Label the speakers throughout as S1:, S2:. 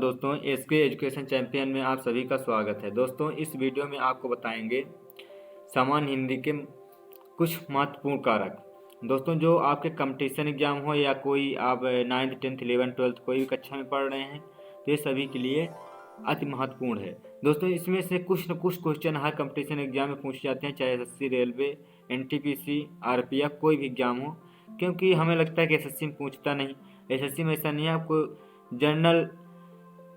S1: दोस्तों, SK education champion में आप सभी का स्वागत है। दोस्तों, इस वीडियो में आपको बताएंगे सामान्य हिंदी के कुछ महत्वपूर्ण कारक। दोस्तों, जो आपके कंपटीशन एग्जाम हो या कोई आप 9th 10th 11th 12th कोई भी कक्षा में पढ़ रहे हैं तो ये सभी के लिए अति महत्वपूर्ण है। दोस्तों, इसमें से कुछ न कुछ क्वेश्चन हर कंपटीशन एग्जाम में पूछे जाते हैं, चाहे एसएससी, रेलवे, एनटीपीसी, आरपीएफ कोई भी एग्जाम हो। क्योंकि हमें लगता है कि एसएससी में पूछता नहीं, एसएससी में ऐसा नहीं है। आपको जनरल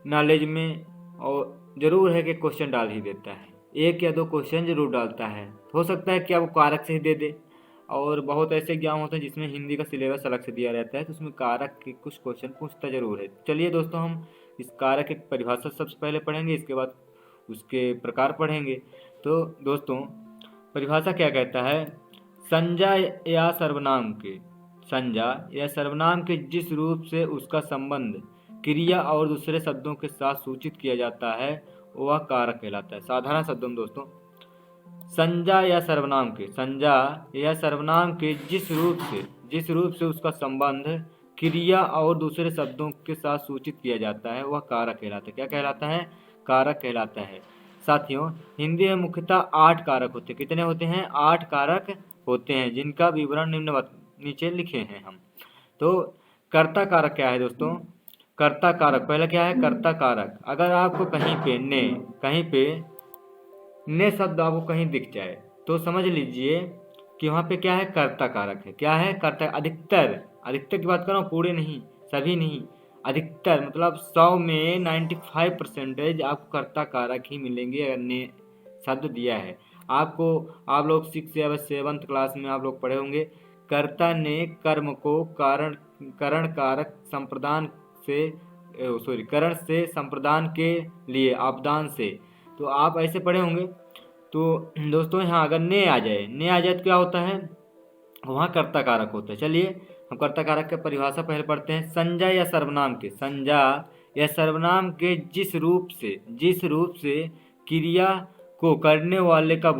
S1: नॉलेज में और ज़रूर है कि क्वेश्चन डाल ही देता है, एक या दो क्वेश्चन जरूर डालता है। हो सकता है कि आपको कारक से ही दे दे, और बहुत ऐसे एग्जाम होते हैं जिसमें हिंदी का सिलेबस अलग से दिया रहता है तो उसमें कारक के कुछ क्वेश्चन पूछता जरूर है। चलिए दोस्तों, हम इस कारक की परिभाषा सबसे पहले पढ़ेंगे, इसके बाद उसके प्रकार पढ़ेंगे। तो दोस्तों, परिभाषा क्या कहता है? संज्ञा या सर्वनाम के जिस रूप से उसका संबंध क्रिया और दूसरे शब्दों के साथ सूचित किया जाता है वह कारक कहलाता है। साधारण शब्दों में दोस्तों, संज्ञा या सर्वनाम के जिस रूप से उसका संबंध क्रिया और दूसरे शब्दों के साथ सूचित किया जाता है वह कारक कहलाता है। क्या कहलाता है? कारक कहलाता है। साथियों, हिंदी में मुख्यतः 8 कारक होते हैं। कितने होते हैं? 8 कारक होते हैं, जिनका विवरण नीचे लिखे हैं हम। तो कर्ता कारक क्या है दोस्तों? कर्ता कारक पहला क्या है? कर्ता कारक। अगर आपको कहीं पे ने शब्द आपको कहीं दिख जाए तो समझ लीजिए कि वहाँ पे क्या है? कर्ता कारक है। क्या है? कर्ता। अधिकतर की बात कर रहा हूँ, पूरे नहीं, सभी नहीं, अधिकतर मतलब 100 में 95% आपको कर्ता कारक ही मिलेंगे अगर ने शब्द दिया है आपको। आप लोग 6 या 7th क्लास में आप लोग पढ़े होंगे, कर्ता ने कर्म को करण कारक संप्रदान से संप्रदान के लिए आपदान से, तो आप ऐसे पढ़े होंगे। तो दोस्तों, यहाँ अगर ने आ जाए तो क्या होता है? वहाँ कर्ता कारक होता है। चलिए हम कर्ता कारक की परिभाषा पहले पढ़ते हैं। संज्ञा या सर्वनाम के जिस रूप से क्रिया को करने वाले का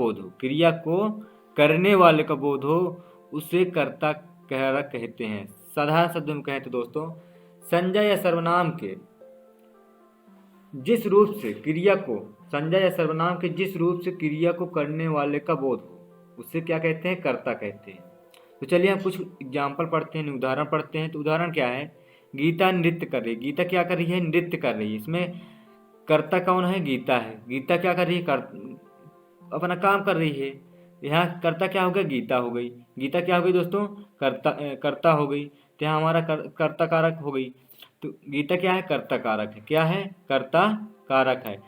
S1: बोध हो उसे कर्ता कारक कहते हैं। साधारण शब्दों में कहें तो दोस्तों, संज्ञा या सर्वनाम के जिस रूप से क्रिया को करने वाले का बोध हो उससे क्या कहते हैं? कर्ता कहते हैं। तो चलिए हम कुछ एग्जाम्पल पढ़ते हैं, उदाहरण पढ़ते हैं। तो उदाहरण क्या है? गीता नृत्य कर रही है। गीता क्या कर रही है? नृत्य कर रही है। इसमें कर्ता कौन है? गीता है। गीता क्या कर रही है? अपना काम कर रही है। यहाँ कर्ता क्या हो गया? गीता हो गई। गीता क्या हो गई दोस्तों? कर्ता हो गई। तो यहाँ हमारा कर्ता कारक हो गई। तो गीता क्या है? कर्ता कारक है। क्या है? कर्ता कारक है।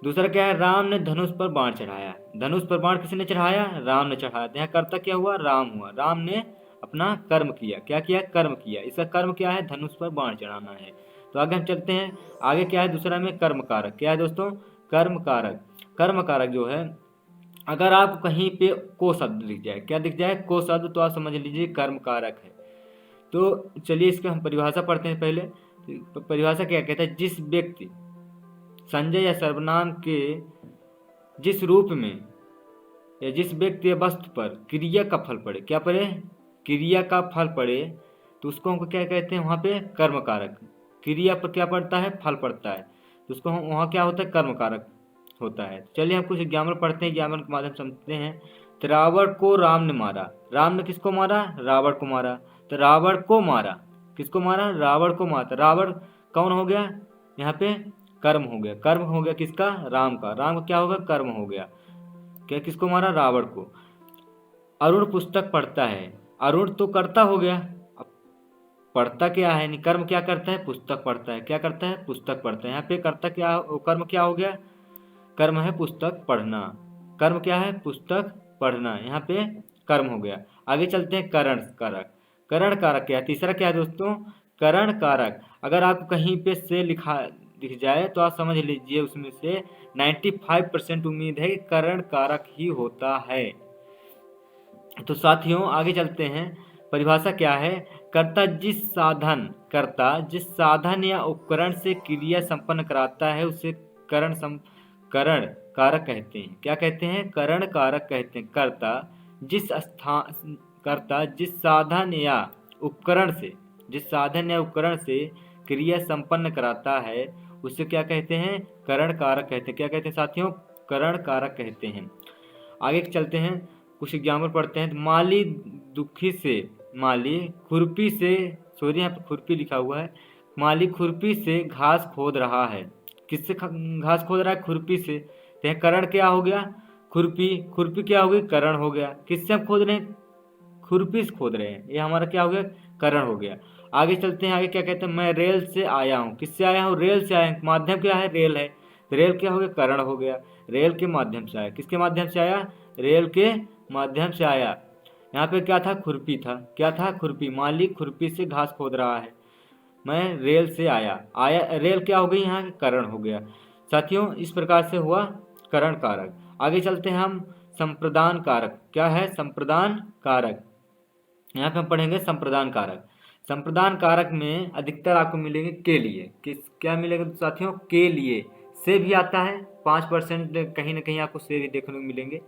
S1: दूसरा क्या है? राम ने धनुष पर बाण चढ़ाया। धनुष पर बाण किसने चढ़ाया? राम ने चढ़ाया। यहाँ कर्ता क्या हुआ? राम हुआ। राम ने अपना कर्म किया। क्या किया? कर्म किया। इसका कर्म क्या है? धनुष पर बाण चढ़ाना है। तो आगे हम चलते हैं। आगे क्या है? दूसरा में कर्म कारक। क्या है दोस्तों? कर्म कारक जो है, अगर आप कहीं पे को शब्द दिख जाए, क्या दिख जाए? को शब्द, तो आप समझ लीजिए कर्म कारक है। तो चलिए इसकी हम परिभाषा पढ़ते हैं पहले। तो परिभाषा क्या कहता है? जिस व्यक्ति संज्ञा या सर्वनाम के जिस रूप में या जिस व्यक्ति या वस्तु पर क्रिया का फल पड़े, क्या पड़े? क्रिया का फल पड़े, तो उसको हम क्या कहते हैं? वहाँ पे कर्म कारक। क्रिया पर क्या पड़ता है? फल पड़ता है, तो उसको हम वहाँ क्या होता है? कर्म कारक होता है। चलिए हम कुछ एग्जाम्पल पढ़ते हैं, एग्जाम्पल के माध्यम से समझते हैं। तो रावण को राम ने मारा। राम ने किसको मारा? रावण को मारा। तो रावण को मारा, किसको मारा? रावण को मारा। रावण कौन हो गया? यहाँ पे कर्म हो गया। कर्म हो गया किसका? राम का। राम का क्या होगा? कर्म हो गया। क्या किसको मारा? रावण को। अरुण पुस्तक पढ़ता है। अरुण तो कर्ता हो गया। अब पढ़ता क्या है? कर्म क्या करता है? पुस्तक पढ़ता है। क्या करता है? पुस्तक पढ़ता है। यहाँ पे कर्ता क्या, कर्म क्या हो गया? कर्म है पुस्तक पढ़ना। कर्म क्या है? पुस्तक पढ़ना। यहाँ पे कर्म हो गया। आगे चलते हैं। करण कारक क्या है? तीसरा क्या है दोस्तों? करण कारक। अगर आपको कहीं पे से लिखा दिख जाए तो आप समझ लीजिए उसमें से 95% उम्मीद है कि करण कारक ही होता है। तो साथियों आगे चलते हैं। परिभाषा क्या है? कर्ता जिस साधन या उपकरण से क्रिया संपन्न कराता है उसे करण कारक कहते हैं। क्या कहते हैं? करण कारक कहते हैं। कर्ता जिस साधन या उपकरण से क्रिया संपन्न कराता है उससे क्या कहते हैं, करण कारक कहते हैं। क्या कहते हैं साथियों, करण कारक कहते हैं। आगे चलते हैं, कुछ एग्जाम्पल पढ़ते हैं। तो माली दुखी से, माली खुरपी से, सॉरी यहाँ पे खुरपी लिखा हुआ है, माली खुरपी से घास खोद रहा है। किससे घास खोद रहा है, खुरपी से। तो यहाँ करण क्या हो गया, खुरपी, खुरपी क्या हो गई, करण हो गया। किससे हम खोद रहे हैं, खुरपी से खोद रहे हैं, ये हमारा क्या हो गया, करण हो गया। आगे चलते हैं, आगे क्या कहते हैं, मैं रेल से आया हूँ। किससे आया हूँ, रेल से आया हूँ। माध्यम क्या है, रेल है, तो रेल क्या हो गया, करण हो गया। रेल के माध्यम से आया, किसके माध्यम से आया, रेल के माध्यम से आया। यहाँ पे क्या था, खुरपी था, क्या था, खुरपी। मालिक खुरपी से घास खोद रहा है, मैं रेल से आया, आया रेल क्या हो गई, यहाँ करण हो गया। साथियों इस प्रकार से हुआ करण कारक। आगे चलते हैं हम, संप्रदान कारक। क्या है, संप्रदान कारक। यहाँ पे हम पढ़ेंगे संप्रदान कारक। संप्रदान कारक में अधिकतर आपको मिलेंगे के लिए, किस क्या मिलेगा साथियों, के लिए। से भी आता है 5% कहीं ना कहीं आपको से भी देखने को मिलेंगे।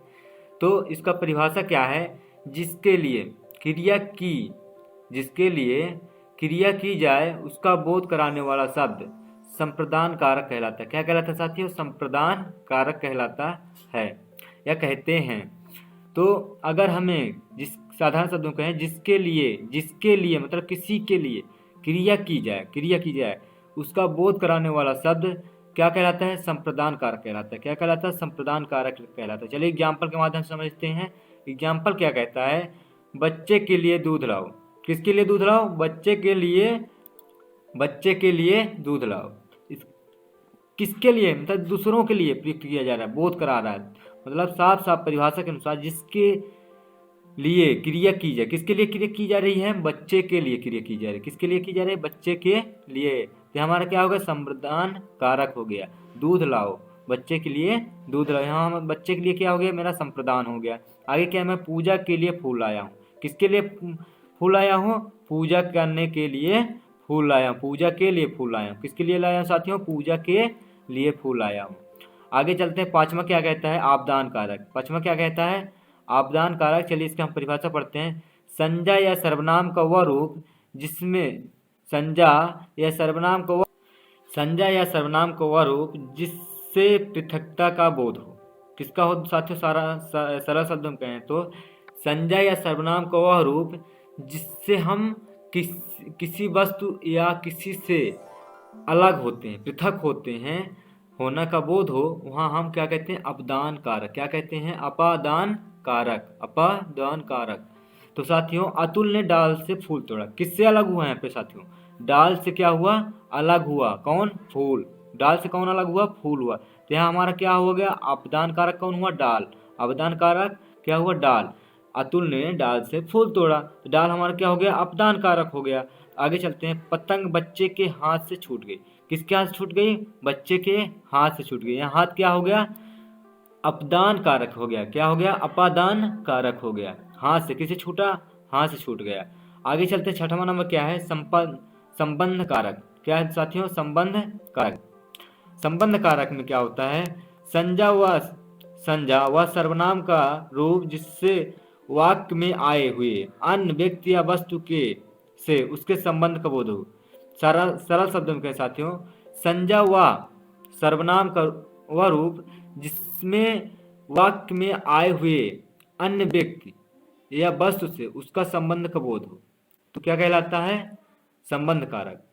S1: तो इसका परिभाषा क्या है, जिसके लिए क्रिया की, जिसके लिए क्रिया की जाए उसका बोध कराने वाला शब्द संप्रदान कारक कहलाता है। क्या कहलाता है साथियों, संप्रदान कारक कहलाता है या कहते हैं। तो अगर हमें जिस साधारण शब्दों में कहें, जिसके लिए मतलब किसी के लिए क्रिया की जाए, क्रिया की जाए उसका बोध कराने वाला शब्द क्या कहलाता है, संप्रदान कारक कहलाता है। क्या कहलाता है, संप्रदान कारक कहलाता है। चलिए एग्जाम्पल के माध्यम से समझते हैं। एग्जाम्पल क्या कहता है, बच्चे के लिए दूध लाओ। किसके लिए दूध लाओ, बच्चे के लिए, बच्चे के लिए दूध लाओ। किसके लिए, मतलब दूसरों के लिए प्रयुक्त किया जा रहा है, बोध करा रहा है। मतलब साफ साफ परिभाषा के अनुसार जिसके लिए क्रिया की जाए, किसके लिए क्रिया की जा रही है, बच्चे के लिए क्रिया की जा रही है। किसके लिए की जा रही है, बच्चे के लिए। तो हमारा क्या होगा, संप्रदान कारक हो गया। दूध लाओ, बच्चे के लिए दूध लाओ, यहाँ हम बच्चे के लिए क्या हो गया, मेरा संप्रदान हो गया। आगे क्या है, मैं पूजा के लिए फूल लाया हूँ। किसके लिए फूल लाया हूँ, पूजा करने के लिए फूल लाया हूँ, पूजा के लिए फूल लाया हूँ। किसके लिए लाया हूँ साथियों, पूजा के लिए फूल लाया हूँ। आगे चलते हैं, पांचवा क्या कहता है, आपदान कारक। पांचवा क्या कहता है, आपदान कारक। चलिए इसकी हम परिभाषा पढ़ते हैं। संज्ञा या सर्वनाम का वह रूप जिसमें, संज्ञा या सर्वनाम का वह, संज्ञा या सर्वनाम का वह रूप जिससे पृथकता का बोध हो। किसका हो साथियों, सरल शब्दों में कहें तो संज्ञा या सर्वनाम का वह रूप जिससे हम किसी वस्तु या किसी से अलग होते हैं, पृथक होते हैं, होना का बोध हो, वहाँ हम क्या कहते हैं, अपदान कारक। क्या कहते हैं, अपादान कारक, अपादान कारक। तो साथियों अतुल ने डाल से फूल तोड़ा। किससे अलग हुआ यहाँ पे साथियों, डाल से क्या हुआ, अलग हुआ, कौन, फूल। डाल से कौन अलग हुआ, फूल हुआ। तो यहाँ हमारा क्या हो गया, अपदान कारक कौन हुआ, डाल। अपदान कारक क्या हुआ, डाल। अतुल ने डाल से फूल तोड़ा, तो डाल हमारा क्या हो गया, अपदान कारक हो गया। आगे चलते हैं, पतंग बच्चे के हाथ से छूट गई। किसके हाथ से छूट गई, बच्चे के हाथ से छूट गई। यहाँ हाथ क्या हो गया, अपदान कारक हो गया। क्या हो गया, अपादान कारक हो गया। हाथ से किसे छूटा, हाथ से छूट गया। आगे चलते, छठवां नंबर क्या है, संबंध कारक। क्या है साथियों, संबंध कारक। संबंध कारक में क्या होता है, संज्ञा व सर्वनाम का रूप जिससे वाक्य में आए हुए अन्य व्यक्ति या वस्तु के से उसके संबंध का बोध हो। सरल शब्दों में कहें साथियों, संज्ञा व सर्वनाम का वह रूप जिसमें वाक्य में आए हुए अन्य व्यक्ति या वस्तु से उसका संबंध का बोध हो, तो क्या कहलाता है, संबंध कारक।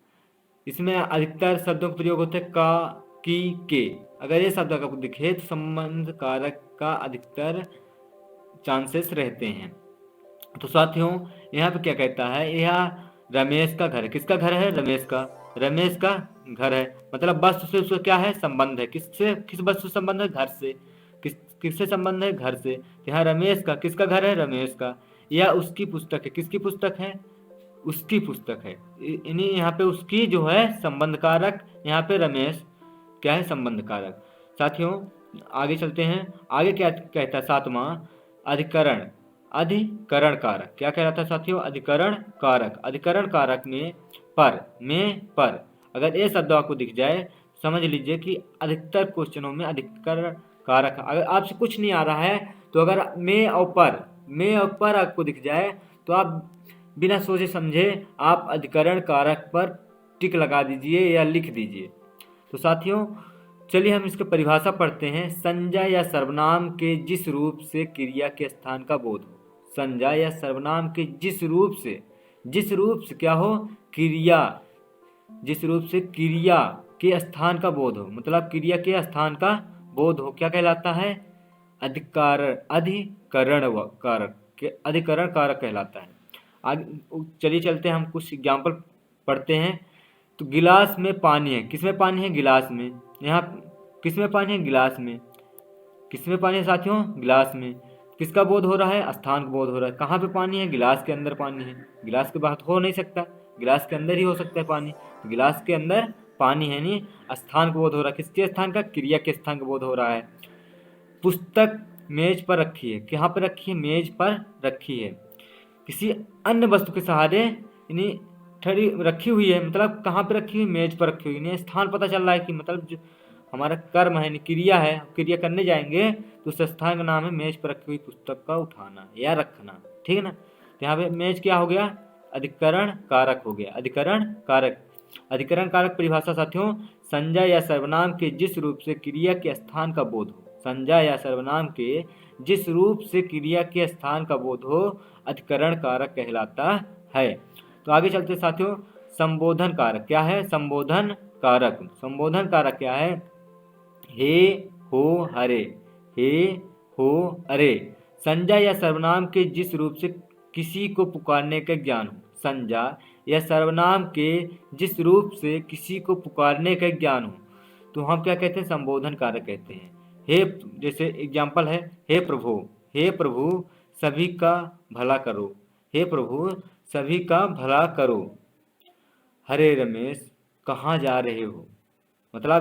S1: इसमें अधिकतर शब्दों का प्रयोग होता है का, की, के। अगर ये शब्द आपको दिखे तो संबंध कारक का अधिकतर चांसेस रहते हैं। तो साथियों यहाँ पे क्या कहता है, यह रमेश का घर है। किसका घर है, रमेश का, रमेश का घर है। मतलब वस्तु से उसका क्या है, संबंध है। किससे, किस वस्तु से संबंध है, घर से। किससे संबंध है, घर से। यहाँ रमेश का, किसका घर है, रमेश का। यह उसकी पुस्तक है। किसकी पुस्तक है, उसकी पुस्तक है। इन्हीं यहाँ पे उसकी जो है संबंध कारक, यहाँ पे रमेश क्या है, संबंध कारक। साथियों आगे चलते हैं, आगे क्या कहता है, सातवां अधिकरण, अधिकरण कारक। क्या कह रहा था साथियों, अधिकरण कारक। अधिकरण कारक में पर अगर ये शब्द आपको दिख जाए समझ लीजिए कि अधिकतर क्वेश्चनों में अधिकरण कारक। अगर आपसे कुछ नहीं आ रहा है तो अगर में और पर आपको दिख जाए तो आप बिना सोचे समझे आप अधिकरण कारक पर टिक लगा दीजिए या लिख दीजिए। तो साथियों चलिए हम इसकी परिभाषा पढ़ते हैं। संज्ञा या सर्वनाम के जिस रूप से क्रिया के स्थान का बोध हो। संज्ञा या सर्वनाम के जिस रूप से क्या हो, क्रिया, जिस रूप से क्रिया के स्थान का बोध हो, मतलब क्रिया के स्थान का बोध हो, क्या कहलाता है, अधिकरण कारक कहलाता है। आगे चलिए चलते हैं, हम कुछ एग्जाम्पल पढ़ते हैं। तो गिलास में पानी है, किसमें पानी है, गिलास में। यहाँ किसमें पानी है, गिलास में। किसमें पानी है साथियों, गिलास में। किसका बोध हो रहा है, स्थान का बोध हो रहा है। कहाँ पे पानी है, गिलास के अंदर पानी है। गिलास के बाहर हो नहीं सकता, गिलास के अंदर ही हो सकता है पानी। तो गिलास के अंदर पानी है, नहीं स्थान का बोध हो रहा है। किसके स्थान का, क्रिया के स्थान का बोध हो रहा है। पुस्तक मेज पर रखी है, कहाँ पर रखी है, मेज पर रखी है। किसी अन्य वस्तु के सहारे यानी ठहरी रखी हुई है, मतलब कहाँ पे रखी हुई, मेज पर रखी हुई। स्थान पता चल रहा है कि मतलब जो हमारा कर्म है, क्रिया है, क्रिया करने जाएंगे तो उस स्थान का नाम है मेज पर रखी हुई पुस्तक का उठाना या रखना, ठीक है ना। तो यहाँ पे मेज क्या हो गया, अधिकरण कारक हो गया। अधिकरण कारक परिभाषा साथियों, संज्ञा या सर्वनाम के जिस रूप से क्रिया के स्थान का बोध हो। संज्ञा या सर्वनाम के जिस रूप से क्रिया के स्थान का बोध हो, अधिकरण कारक कहलाता है। तो आगे चलते साथियों, संबोधन कारक क्या है, संबोधन कारक क्या है, हे हो हरे, हे हो अरे। संज्ञा या सर्वनाम के जिस रूप से किसी को पुकारने का ज्ञान हो। संज्ञा या सर्वनाम के जिस रूप से किसी को पुकारने का ज्ञान हो, तो हम क्या कहते हैं, संबोधन कारक कहते हैं। हे, जैसे एग्जाम्पल है, हे प्रभु सभी का भला करो, हे प्रभु सभी का भला करो। हरे रमेश कहाँ जा रहे हो, मतलब